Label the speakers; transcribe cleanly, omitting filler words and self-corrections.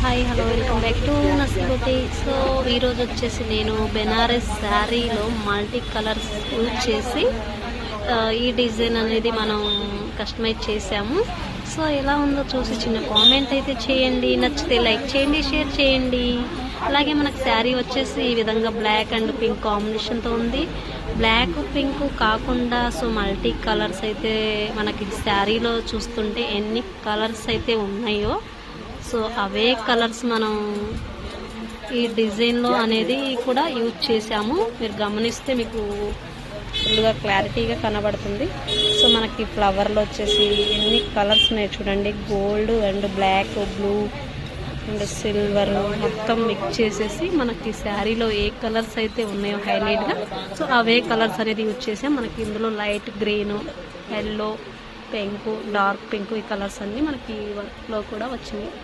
Speaker 1: Hi hello welcome back to నస్బోటి. So ఈరోజు వచ్చేసి నేను బెనారస్ శారీలో మల్టీ కలర్స్ యూజ్ చేసి ఈ డిజైన్ అనేది మనం కస్టమైజ్ చేసాము. సో ఎలా ఉందో చూసి చిన్న కామెంట్ అయితే చేయండి, నచ్చితే లైక్ చేయండి, షేర్ చేయండి. అలాగే మనకు శారీ వచ్చేసి ఈ విధంగా బ్లాక్ అండ్ పింక్ కాంబినేషన్తో ఉంది. బ్లాక్ పింక్ కాకుండా సో మల్టీ కలర్స్ అయితే మనకి శారీలో చూస్తుంటే ఎన్ని కలర్స్ అయితే ఉన్నాయో సో అవే కలర్స్ మనం ఈ డిజైన్లో అనేది కూడా యూజ్ చేసాము. మీరు గమనిస్తే మీకు ఫుల్గా క్లారిటీగా కనబడుతుంది. సో మనకి ఫ్లవర్లో వచ్చేసి ఎన్ని కలర్స్ ఉన్నాయి చూడండి. Gold and black, blue and silver మొత్తం మిక్స్ చేసేసి మనకి శారీలో ఏ కలర్స్ అయితే ఉన్నాయో హైలైట్గా సో అవే కలర్స్ అనేది యూజ్ చేసాం. మనకి ఇందులో light green, yellow, pink, dark pink ఈ కలర్స్ అన్నీ మనకి వర్క్లో కూడా వచ్చినాయి.